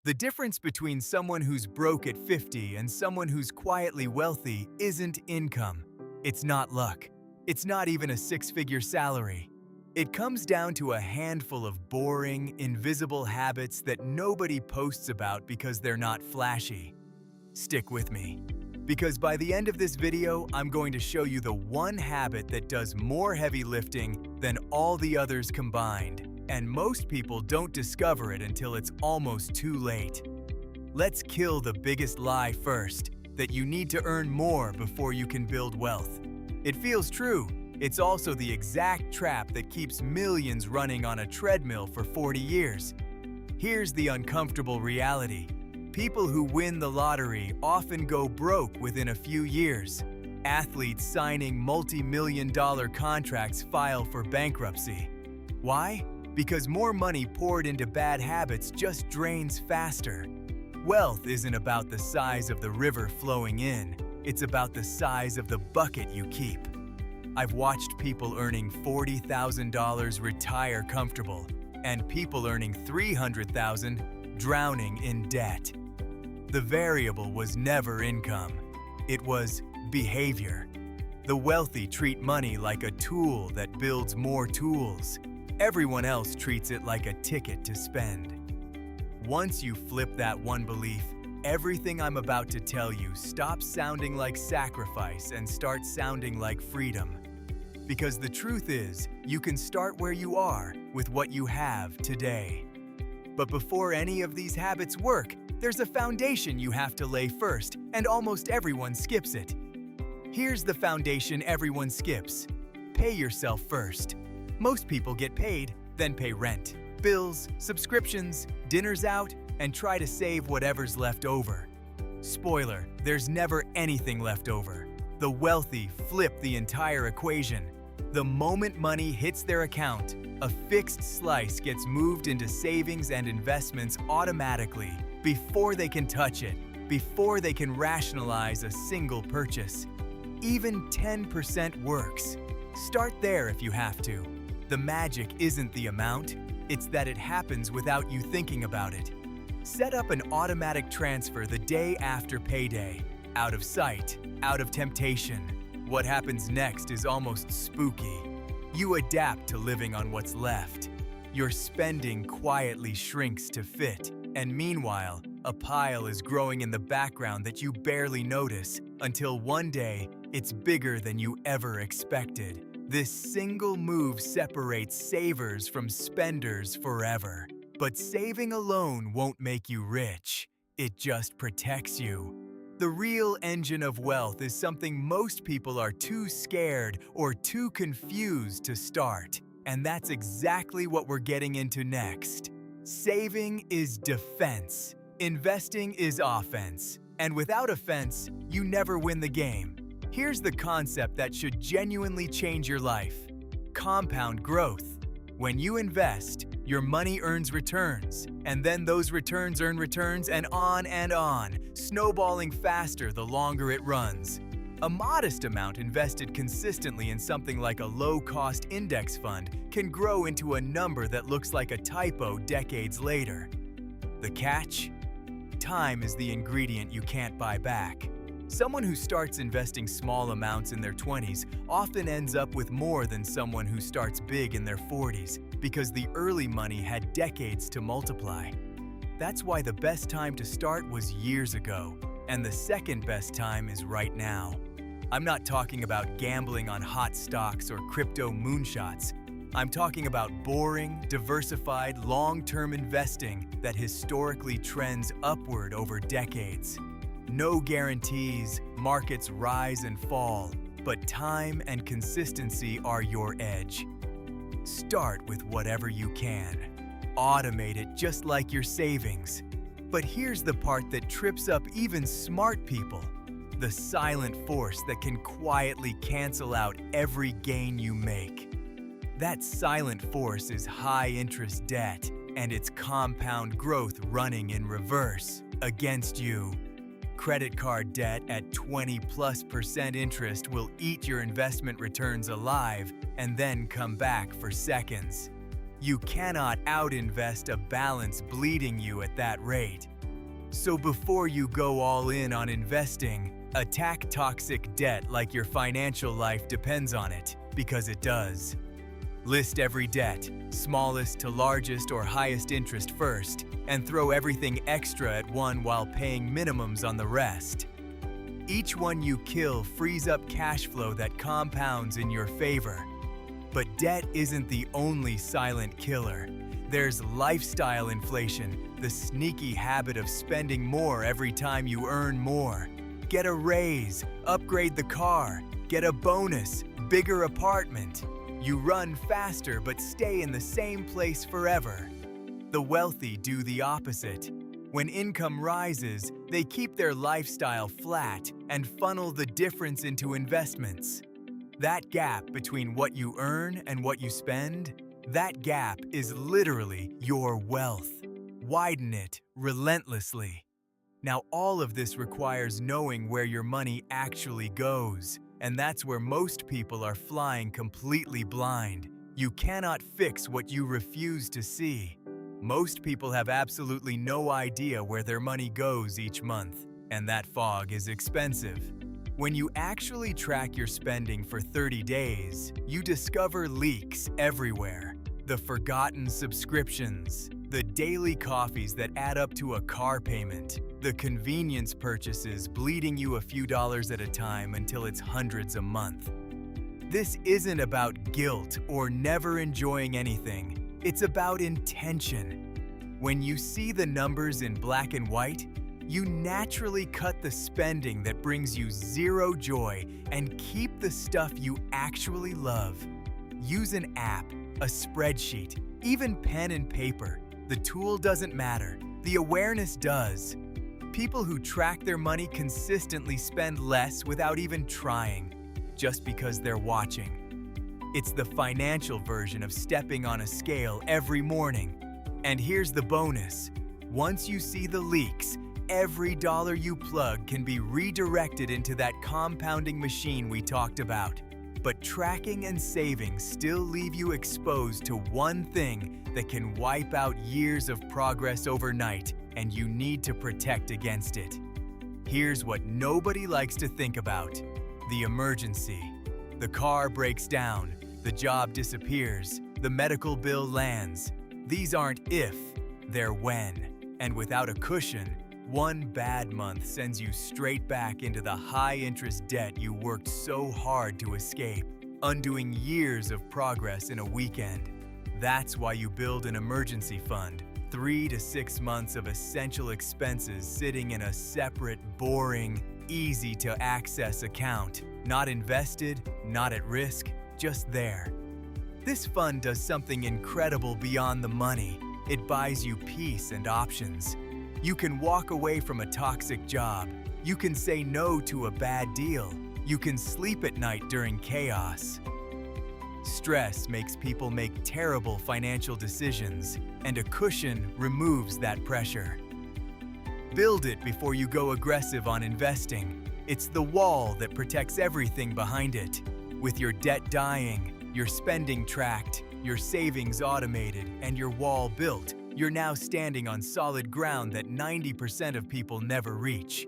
The difference between someone who's broke at 50 and someone who's quietly wealthy isn't income. It's not luck. It's not even a six-figure salary. It comes down to a handful of boring, invisible habits that nobody posts about because they're not flashy. Stick with me, because by the end of this video, I'm going to show you the one habit that does more heavy lifting than all the others combined. And most people don't discover it until it's almost too late. Let's kill the biggest lie first, that you need to earn more before you can build wealth. It feels true. It's also the exact trap that keeps millions running on a treadmill for 40 years. Here's the uncomfortable reality. People who win the lottery often go broke within a few years. Athletes signing multi-million-dollar contracts file for bankruptcy. Why? Because more money poured into bad habits just drains faster. Wealth isn't about the size of the river flowing in, it's about the size of the bucket you keep. I've watched people earning $40,000 retire comfortable, and people earning $300,000 drowning in debt. The variable was never income, it was behavior. The wealthy treat money like a tool that builds more tools. Everyone else treats it like a ticket to spend. Once you flip that one belief, everything I'm about to tell you stops sounding like sacrifice and starts sounding like freedom. Because the truth is, you can start where you are with what you have today. But before any of these habits work, there's a foundation you have to lay first, and almost everyone skips it. Here's the foundation everyone skips. Pay yourself first. Most people get paid, then pay rent, bills, subscriptions, dinners out, and try to save whatever's left over. Spoiler, there's never anything left over. The wealthy flip the entire equation. The moment money hits their account, a fixed slice gets moved into savings and investments automatically, before they can touch it, before they can rationalize a single purchase. Even 10% works. Start there if you have to. The magic isn't the amount, it's that it happens without you thinking about it. Set up an automatic transfer the day after payday. Out of sight, out of temptation. What happens next is almost spooky. You adapt to living on what's left. Your spending quietly shrinks to fit, and meanwhile, a pile is growing in the background that you barely notice, until one day, it's bigger than you ever expected. This single move separates savers from spenders forever. But saving alone won't make you rich. It just protects you. The real engine of wealth is something most people are too scared or too confused to start. And that's exactly what we're getting into next. Saving is defense. Investing is offense. And without offense, you never win the game. Here's the concept that should genuinely change your life. Compound growth. When you invest, your money earns returns, and then those returns earn returns and on, snowballing faster the longer it runs. A modest amount invested consistently in something like a low-cost index fund can grow into a number that looks like a typo decades later. The catch? Time is the ingredient you can't buy back. Someone who starts investing small amounts in their 20s often ends up with more than someone who starts big in their 40s because the early money had decades to multiply. That's why the best time to start was years ago, and the second best time is right now. I'm not talking about gambling on hot stocks or crypto moonshots. I'm talking about boring, diversified, long-term investing that historically trends upward over decades. No guarantees, markets rise and fall, but time and consistency are your edge. Start with whatever you can. Automate it just like your savings. But here's the part that trips up even smart people. The silent force that can quietly cancel out every gain you make. That silent force is high-interest debt and its compound growth running in reverse against you. Credit card debt at 20+% interest will eat your investment returns alive and then come back for seconds. You cannot out-invest a balance bleeding you at that rate. So before you go all in on investing, attack toxic debt like your financial life depends on it, because it does. List every debt, smallest to largest or highest interest first, and throw everything extra at one while paying minimums on the rest. Each one you kill frees up cash flow that compounds in your favor. But debt isn't the only silent killer. There's lifestyle inflation, the sneaky habit of spending more every time you earn more. Get a raise, upgrade the car, get a bonus, bigger apartment. You run faster but stay in the same place forever. The wealthy do the opposite. When income rises, they keep their lifestyle flat and funnel the difference into investments. That gap between what you earn and what you spend, that gap is literally your wealth. Widen it relentlessly. Now, all of this requires knowing where your money actually goes, and that's where most people are flying completely blind. You cannot fix what you refuse to see. Most people have absolutely no idea where their money goes each month, and that fog is expensive. When you actually track your spending for 30 days, you discover leaks everywhere. The forgotten subscriptions, the daily coffees that add up to a car payment, the convenience purchases bleeding you a few dollars at a time until it's hundreds a month. This isn't about guilt or never enjoying anything. It's about intention. When you see the numbers in black and white, you naturally cut the spending that brings you zero joy and keep the stuff you actually love. Use an app, a spreadsheet, even pen and paper. The tool doesn't matter. The awareness does. People who track their money consistently spend less without even trying, just because they're watching. It's the financial version of stepping on a scale every morning. And here's the bonus. Once you see the leaks, every dollar you plug can be redirected into that compounding machine we talked about. But tracking and saving still leave you exposed to one thing that can wipe out years of progress overnight, and you need to protect against it. Here's what nobody likes to think about: the emergency. The car breaks down, the job disappears, the medical bill lands. These aren't if, they're when. And without a cushion, one bad month sends you straight back into the high-interest debt you worked so hard to escape, undoing years of progress in a weekend. That's why you build an emergency fund, 3 to 6 months of essential expenses sitting in a separate, boring, easy-to-access account. Not invested, not at risk, just there. This fund does something incredible beyond the money. It buys you peace and options. You can walk away from a toxic job. You can say no to a bad deal. You can sleep at night during chaos. Stress makes people make terrible financial decisions, and a cushion removes that pressure. Build it before you go aggressive on investing. It's the wall that protects everything behind it. With your debt dying, your spending tracked, your savings automated, and your wall built, you're now standing on solid ground that 90% of people never reach.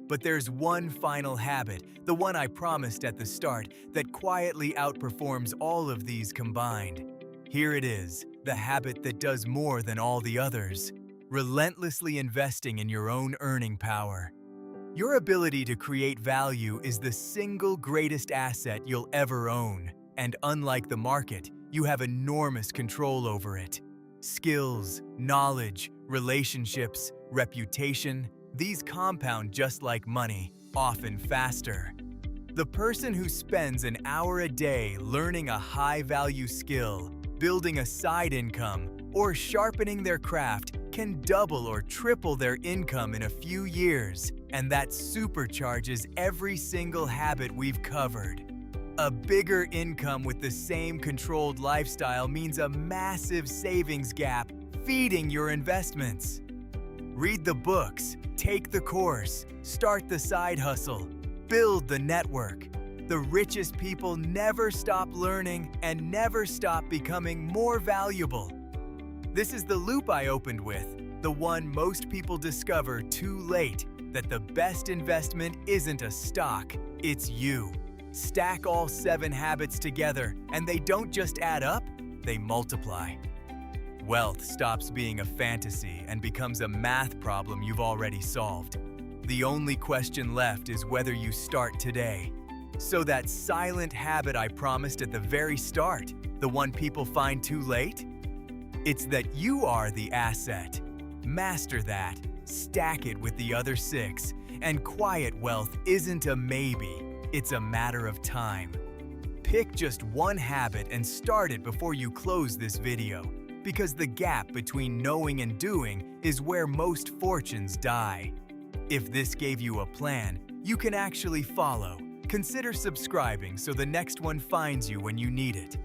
But there's one final habit, the one I promised at the start, that quietly outperforms all of these combined. Here it is, the habit that does more than all the others: relentlessly investing in your own earning power. Your ability to create value is the single greatest asset you'll ever own, and unlike the market, you have enormous control over it. Skills, knowledge, relationships, reputation, these compound just like money, often faster. The person who spends an hour a day learning a high-value skill, building a side income, or sharpening their craft can double or triple their income in a few years, and that supercharges every single habit we've covered. A bigger income with the same controlled lifestyle means a massive savings gap feeding your investments. Read the books, take the course, start the side hustle, build the network. The richest people never stop learning and never stop becoming more valuable. This is the loop I opened with. The one most people discover too late, that the best investment isn't a stock, it's you. Stack all 7 habits together, and they don't just add up, they multiply. Wealth stops being a fantasy and becomes a math problem you've already solved. The only question left is whether you start today. So that silent habit I promised at the very start, the one people find too late? It's that you are the asset. Master that, stack it with the other 6, and quiet wealth isn't a maybe, it's a matter of time. Pick just one habit and start it before you close this video, because the gap between knowing and doing is where most fortunes die. If this gave you a plan you can actually follow, consider subscribing so the next one finds you when you need it.